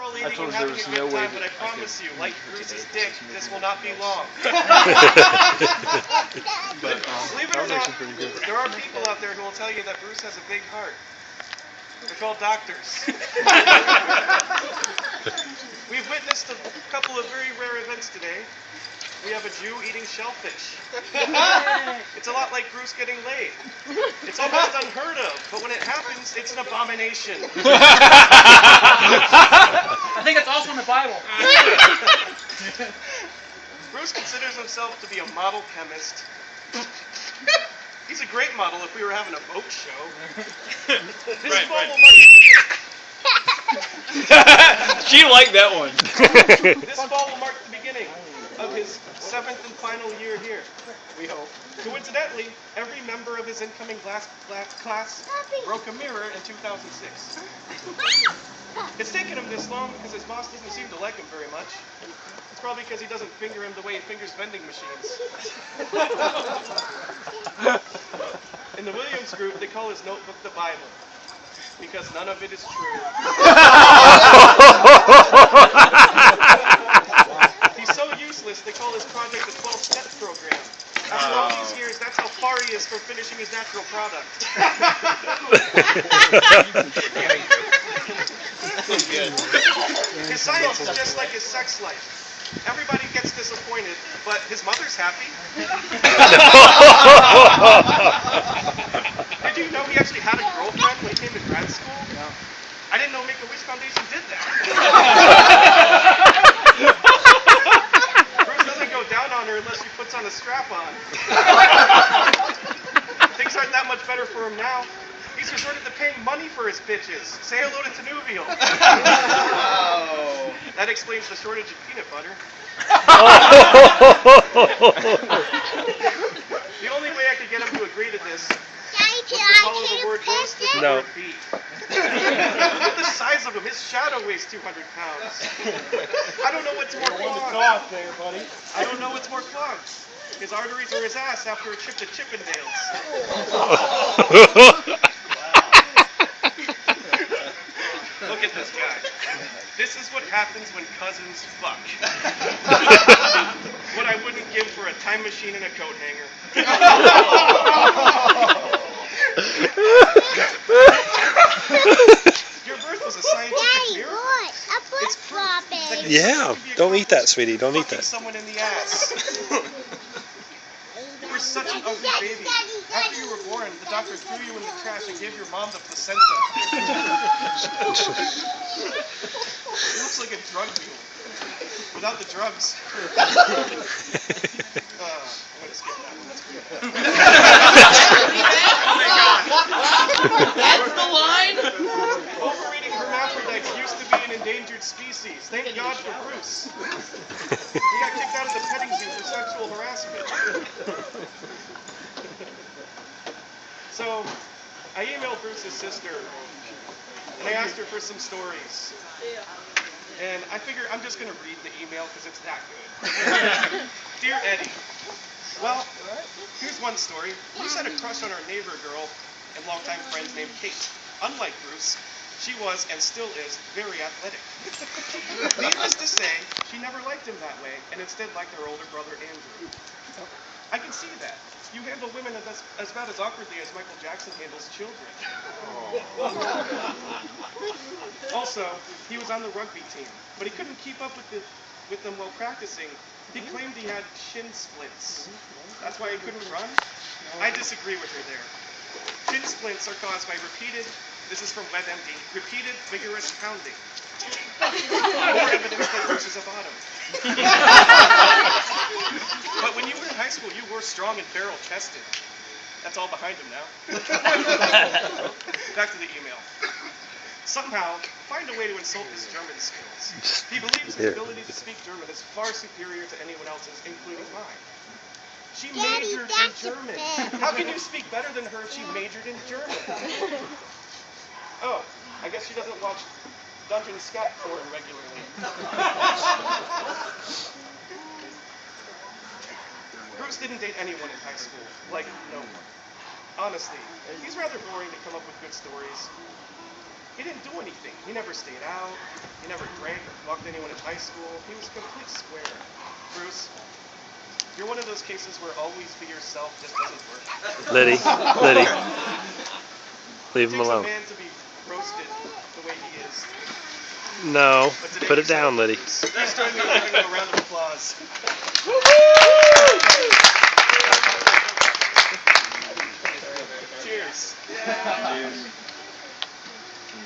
all eating and having a good time, but I promise you, like Bruce's dick, this will not be long. But believe it or not, there are people out there who will tell you that Bruce has a big heart. They're called doctors. We've witnessed a couple of very rare events today. We have a Jew eating shellfish. It's a lot like Bruce getting laid. It's almost unheard of, but when it happens, it's an abomination. I think it's also in the Bible. Bruce considers himself to be a model chemist. He's a great model if we were having a boat show. This fall will mark She liked that one. This fall will mark the beginning of his 7th and final year here, we hope. Coincidentally, every member of his incoming class broke a mirror in 2006. It's taken him this long because his boss doesn't seem to like him very much. It's probably because he doesn't finger him the way he fingers vending machines. In the Williams group, they call his notebook the Bible, because none of it is true. He's so useless, they call his project the 12-step program. After all these years, that's how far he is from finishing his natural product. His science is just like his sex life. Everybody gets disappointed, but his mother's happy. Did you know he actually had a girlfriend when he came to grad school? No. I didn't know Make-A-Wish Foundation did that. Bruce doesn't go down on her unless she puts on a strap-on. Things aren't that much better for him now. He's resorted to paying money for his bitches. Say hello to Tanuvial. Oh. That explains the shortage of peanut butter. The only way I could get him to agree to this was to follow the word roast with the word beat. Look at the size of him. His shadow weighs 200 pounds. I don't know what's more clogged. I don't know what's more clogged. His arteries or his ass after a trip to Chippendales. Look at this guy. This is what happens when cousins fuck. What I wouldn't give for a time machine and a coat hanger. Your birth was a scientific miracle. It's proof that Yeah, don't eat that, sweetie. Don't eat that. Someone in the ass. You were such an ugly baby. After you were born, the doctor threw you in the trash and gave your mom the placenta. It looks like a drug mule. Without the drugs. I'm going to skip that one. Oh my God. That's the line? Overeating hermaphrodites used to be an endangered species. Thank God for Bruce. He got kicked out of the petting zoo for sexual harassment. So, I emailed Bruce's sister, and I asked her for some stories. And I figure I'm just going to read the email because it's that good. Dear Eddie, well, here's one story. Bruce had a crush on our neighbor girl and longtime friend named Kate. Unlike Bruce, she was, and still is, very athletic. Needless to say, she never liked him that way, and instead liked her older brother Andrew. I can see that. You handle women as about as awkwardly as Michael Jackson handles children. Also, he was on the rugby team, but he couldn't keep up with them while practicing. He claimed he had shin splints. That's why he couldn't run? I disagree with her there. Shin splints are caused by this is from WebMD, repeated vigorous pounding. More evidence that Bruce is a bottom. But when you were in high school, you were strong and barrel-chested. That's all behind him now. Back to the email. Somehow, find a way to insult his German skills. He believes his ability to speak German is far superior to anyone else's, including mine. She majored in German. How can you speak better than her if she majored in German? Oh, I guess she doesn't watch Dungeon Scat porn regularly. Bruce didn't date anyone in high school. Like, no one. Honestly, he's rather boring to come up with good stories. He didn't do anything. He never stayed out. He He never drank or fucked anyone in high school. He was a complete square. Bruce, you're one of those cases where always be yourself just doesn't work. Liddy. Leave him It takes a alone. man to be roasted the way he is. No. But today Put you it down, said, Liddy. Please join me in giving him a round of applause. Cheers.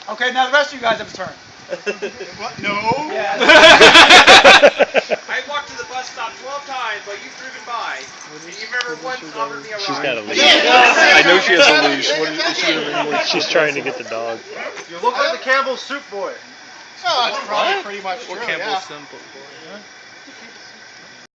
Okay, now the rest of you guys have a turn. What? No. I walked to the bus stop 12 times, but you've driven by, and you've never once offered me a ride. She's got a leash. I know she has a leash. What is she? She's trying to get the dog. You look like the Campbell Soup Boy. Oh, that's probably pretty much true, yeah. Simple.